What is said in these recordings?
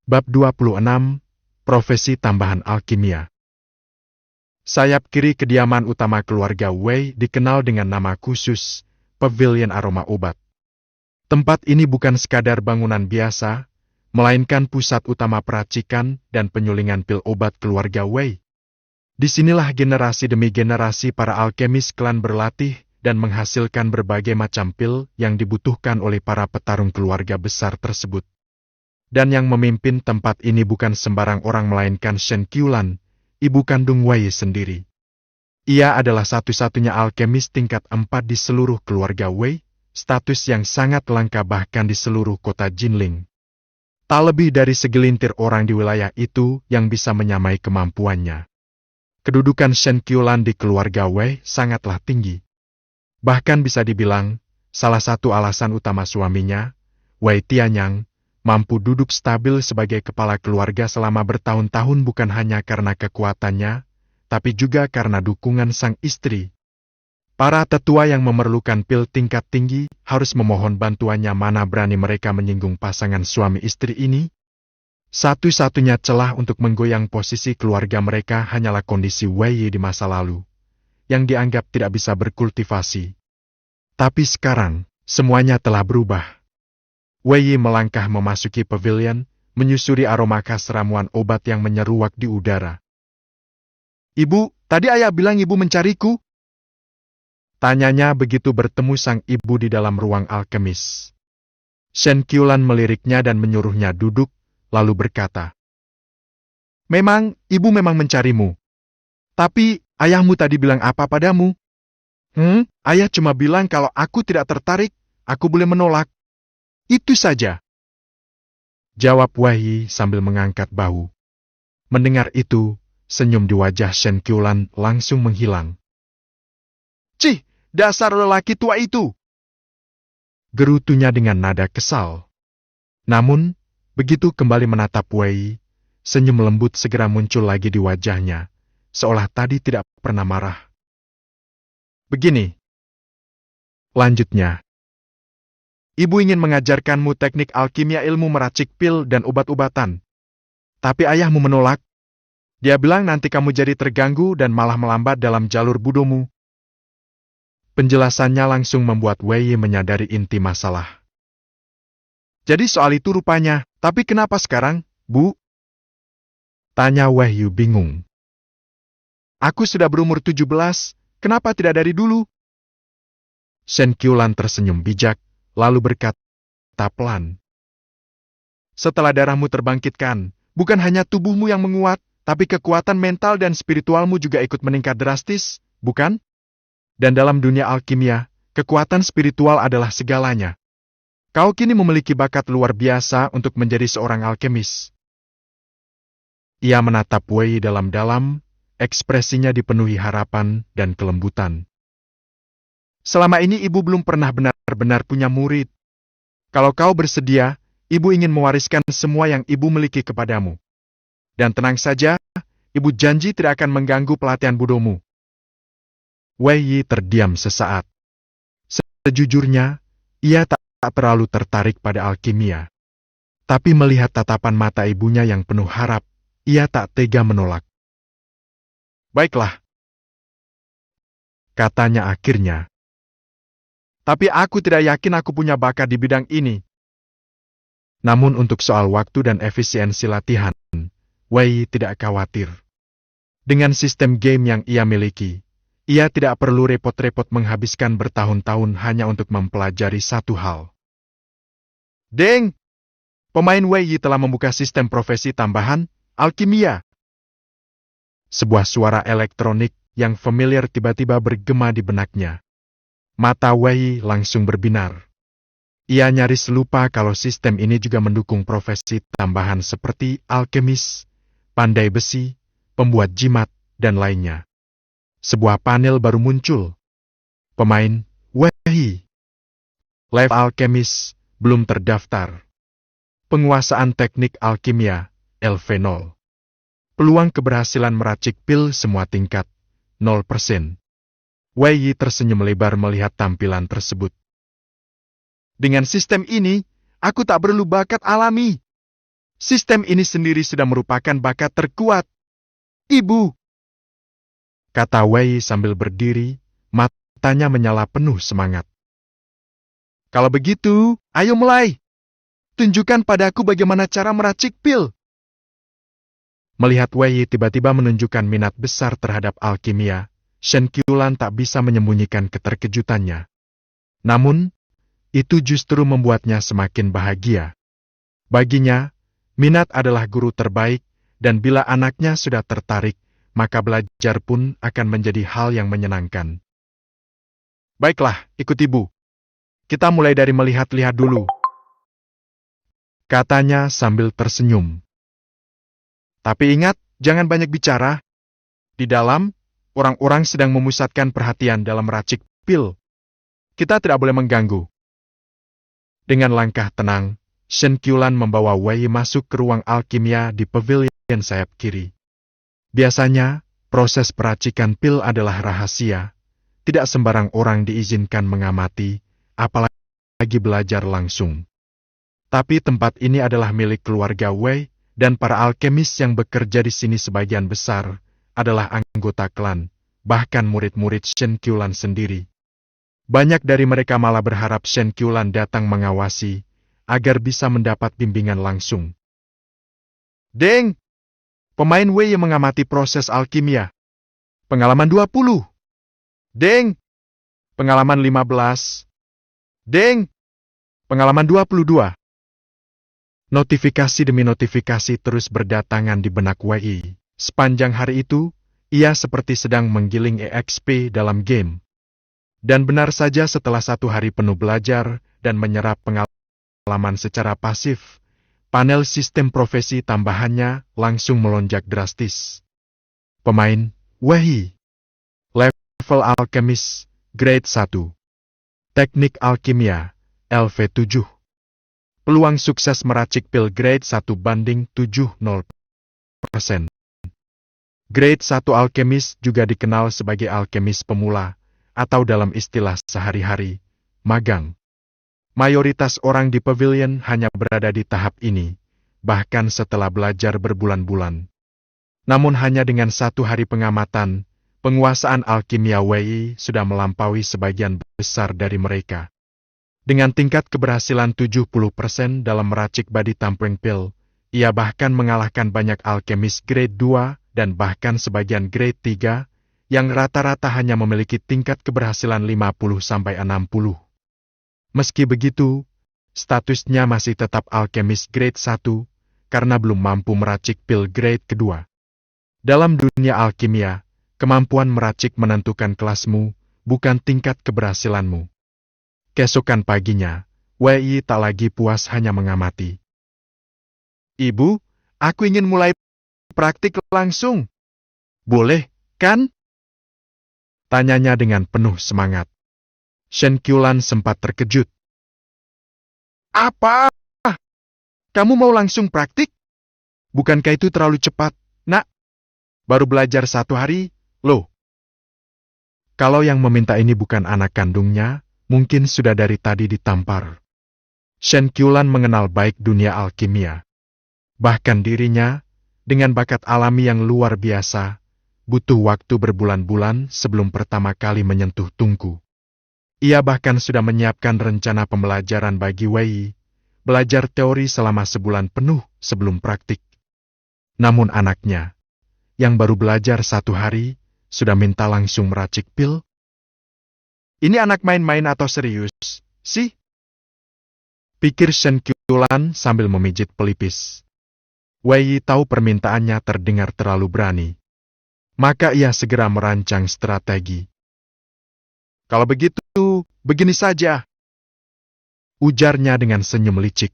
Bab 26, Profesi Tambahan Alkimia. Sayap kiri kediaman utama keluarga Wei dikenal dengan nama khusus, Pavilion Aroma Obat. Tempat ini bukan sekadar bangunan biasa, melainkan pusat utama peracikan dan penyulingan pil obat keluarga Wei. Disinilah generasi demi generasi para alkemis klan berlatih dan menghasilkan berbagai macam pil yang dibutuhkan oleh para petarung keluarga besar tersebut. Dan yang memimpin tempat ini bukan sembarang orang melainkan Shen Qiulan, ibu kandung Wei sendiri. Ia adalah satu-satunya alkemis tingkat 4 di seluruh keluarga Wei, status yang sangat langka bahkan di seluruh kota Jinling. Tak lebih dari segelintir orang di wilayah itu yang bisa menyamai kemampuannya. Kedudukan Shen Qiulan di keluarga Wei sangatlah tinggi. Bahkan bisa dibilang, salah satu alasan utama suaminya, Wei Tianyang, mampu duduk stabil sebagai kepala keluarga selama bertahun-tahun bukan hanya karena kekuatannya, tapi juga karena dukungan sang istri. Para tetua yang memerlukan pil tingkat tinggi harus memohon bantuannya mana berani mereka menyinggung pasangan suami istri ini. Satu-satunya celah untuk menggoyang posisi keluarga mereka hanyalah kondisi Wei di masa lalu, yang dianggap tidak bisa berkultivasi. Tapi sekarang, semuanya telah berubah. Wei melangkah memasuki pavilion, menyusuri aroma khas ramuan obat yang menyeruak di udara. "Ibu, tadi ayah bilang ibu mencariku?" Tanyanya begitu bertemu sang ibu di dalam ruang alkemis. Shen Qiulan meliriknya dan menyuruhnya duduk, lalu berkata, Memang mencarimu. Tapi, ayahmu tadi bilang apa padamu?" Ayah cuma bilang kalau aku tidak tertarik, aku boleh menolak. Itu saja. Jawab Wei sambil mengangkat bahu. Mendengar itu, senyum di wajah Shen Qiulan langsung menghilang. "Cih, dasar lelaki tua itu!" Gerutunya dengan nada kesal. Namun, begitu kembali menatap Wei, senyum lembut segera muncul lagi di wajahnya, seolah tadi tidak pernah marah. "Begini," lanjutnya. "Ibu ingin mengajarkanmu teknik alkimia ilmu meracik pil dan obat-obatan. Tapi ayahmu menolak. Dia bilang nanti kamu jadi terganggu dan malah melambat dalam jalur budomu." Penjelasannya langsung membuat Wei menyadari inti masalah. "Jadi soal itu rupanya, tapi kenapa sekarang, Bu?" Tanya Wei bingung. "Aku sudah berumur 17, kenapa tidak dari dulu?" Shen Qiulan tersenyum bijak, lalu berkata pelan. "Setelah darahmu terbangkitkan, bukan hanya tubuhmu yang menguat, tapi kekuatan mental dan spiritualmu juga ikut meningkat drastis, bukan? Dan dalam dunia alkimia, kekuatan spiritual adalah segalanya. Kau kini memiliki bakat luar biasa untuk menjadi seorang alkemis." Ia menatap Wei dalam-dalam, ekspresinya dipenuhi harapan dan kelembutan. "Selama ini ibu belum pernah benar-benar punya murid. Kalau kau bersedia, ibu ingin mewariskan semua yang ibu miliki kepadamu. Dan tenang saja, ibu janji tidak akan mengganggu pelatihan budomu." Wei terdiam sesaat. Sejujurnya, ia tak terlalu tertarik pada alkimia. Tapi melihat tatapan mata ibunya yang penuh harap, ia tak tega menolak. "Baiklah," katanya akhirnya. "Tapi aku tidak yakin aku punya bakat di bidang ini." Namun untuk soal waktu dan efisiensi latihan, Wei tidak khawatir. Dengan sistem game yang ia miliki, ia tidak perlu repot-repot menghabiskan bertahun-tahun hanya untuk mempelajari satu hal. "Deng! Pemain Wei telah membuka sistem profesi tambahan, alkimia." Sebuah suara elektronik yang familiar tiba-tiba bergema di benaknya. Mata Wei langsung berbinar. Ia nyaris lupa kalau sistem ini juga mendukung profesi tambahan seperti alkemis, pandai besi, pembuat jimat, dan lainnya. Sebuah panel baru muncul. Pemain Wei. Level alkemis belum terdaftar. Penguasaan teknik alkimia LV0. Peluang keberhasilan meracik pil semua tingkat 0%. Wei tersenyum lebar melihat tampilan tersebut. "Dengan sistem ini, aku tak perlu bakat alami. Sistem ini sendiri sudah merupakan bakat terkuat. Ibu, kata Wei sambil berdiri, matanya menyala penuh semangat. Kalau begitu, ayo mulai. Tunjukkan padaku bagaimana cara meracik pil. Melihat Wei tiba-tiba menunjukkan minat besar terhadap alkimia, Shen Qiulan tak bisa menyembunyikan keterkejutannya. Namun, itu justru membuatnya semakin bahagia. Baginya, minat adalah guru terbaik, dan bila anaknya sudah tertarik, maka belajar pun akan menjadi hal yang menyenangkan. Baiklah, ikut ibu. Kita mulai dari melihat-lihat dulu, katanya sambil tersenyum. Tapi ingat, jangan banyak bicara. Di dalam, orang-orang sedang memusatkan perhatian dalam meracik pil. Kita tidak boleh mengganggu. Dengan langkah tenang, Shen Qiulan membawa Wei masuk ke ruang alkimia di pavilion sayap kiri. Biasanya, proses peracikan pil adalah rahasia. Tidak sembarang orang diizinkan mengamati, apalagi belajar langsung. Tapi tempat ini adalah milik keluarga Wei, dan para alkemis yang bekerja di sini sebagian besar adalah anggota klan, bahkan murid-murid Shen Qiulan sendiri. Banyak dari mereka malah berharap Shen Qiulan datang mengawasi, agar bisa mendapat bimbingan langsung. Deng! Pemain Wei yang mengamati proses alkimia. Pengalaman 20. Deng! Pengalaman 15. Deng! Pengalaman 22. Notifikasi demi notifikasi terus berdatangan di benak Wei. Sepanjang hari itu, ia seperti sedang menggiling EXP dalam game. Dan benar saja setelah 1 hari penuh belajar dan menyerap pengalaman secara pasif, panel sistem profesi tambahannya langsung melonjak drastis. Pemain, Wei. Level alkemis, grade 1. Teknik alkimia, LV7. Peluang sukses meracik pil grade 1 banding 70%. Grade 1 alkemis juga dikenal sebagai alkemis pemula, atau dalam istilah sehari-hari, magang. Mayoritas orang di pavilion hanya berada di tahap ini, bahkan setelah belajar berbulan-bulan. Namun hanya dengan 1 hari pengamatan, penguasaan alkimia Wei sudah melampaui sebagian besar dari mereka. Dengan tingkat keberhasilan 70% dalam meracik body tampering pill, ia bahkan mengalahkan banyak alkemis grade 2 dan bahkan sebagian grade 3, yang rata-rata hanya memiliki tingkat keberhasilan 50-60. Meski begitu, statusnya masih tetap alkemis grade 1, karena belum mampu meracik pil grade kedua. Dalam dunia alkimia, kemampuan meracik menentukan kelasmu, bukan tingkat keberhasilanmu. Keesokan paginya, Wei tak lagi puas hanya mengamati. Ibu, aku ingin mulai praktik langsung. Boleh, kan? Tanyanya dengan penuh semangat. Shen Qiulan sempat terkejut. Apa? Kamu mau langsung praktik? Bukankah itu terlalu cepat, nak? Baru belajar 1 hari, loh. Kalau yang meminta ini bukan anak kandungnya, mungkin sudah dari tadi ditampar. Shen Qiulan mengenal baik dunia alkimia. Bahkan dirinya, dengan bakat alami yang luar biasa, butuh waktu berbulan-bulan sebelum pertama kali menyentuh tungku. Ia bahkan sudah menyiapkan rencana pembelajaran bagi Wei, belajar teori selama sebulan penuh sebelum praktik. Namun anaknya, yang baru belajar 1 hari, sudah minta langsung meracik pil. Ini anak main-main atau serius, sih? Pikir Shen Qiulan sambil memijit pelipis. Wei tahu permintaannya terdengar terlalu berani. Maka ia segera merancang strategi. Kalau begitu, begini saja, ujarnya dengan senyum licik.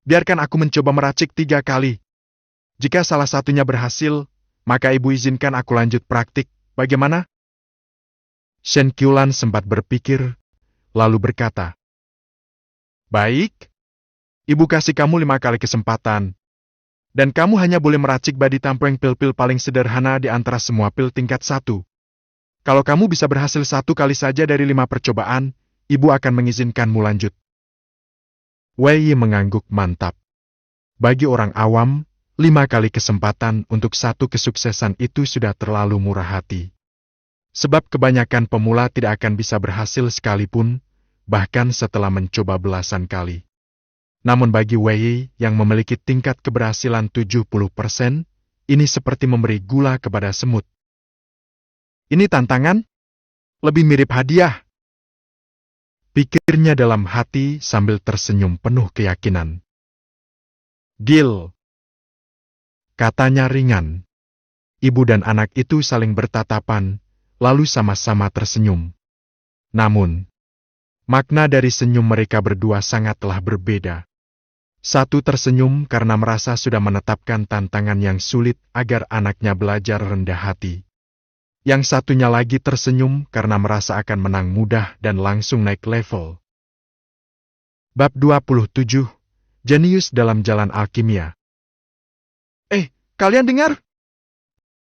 Biarkan aku mencoba meracik 3 kali. Jika salah satunya berhasil, maka ibu izinkan aku lanjut praktik, bagaimana? Shen Qiulan sempat berpikir, lalu berkata, baik, ibu kasih kamu 5 kali kesempatan. Dan kamu hanya boleh meracik body tampering pil-pil paling sederhana di antara semua pil tingkat 1. Kalau kamu bisa berhasil 1 kali saja dari 5 percobaan, ibu akan mengizinkanmu lanjut. Wei mengangguk mantap. Bagi orang awam, 5 kali kesempatan untuk satu kesuksesan itu sudah terlalu murah hati. Sebab kebanyakan pemula tidak akan bisa berhasil sekalipun, bahkan setelah mencoba belasan kali. Namun bagi Wei yang memiliki tingkat keberhasilan 70%, ini seperti memberi gula kepada semut. Ini tantangan? Lebih mirip hadiah. Pikirnya dalam hati sambil tersenyum penuh keyakinan. Deal, katanya ringan. Ibu dan anak itu saling bertatapan, lalu sama-sama tersenyum. Namun, makna dari senyum mereka berdua sangatlah berbeda. Satu tersenyum karena merasa sudah menetapkan tantangan yang sulit agar anaknya belajar rendah hati. Yang satunya lagi tersenyum karena merasa akan menang mudah dan langsung naik level. Bab 27, Jenius dalam Jalan Alkimia. Kalian dengar?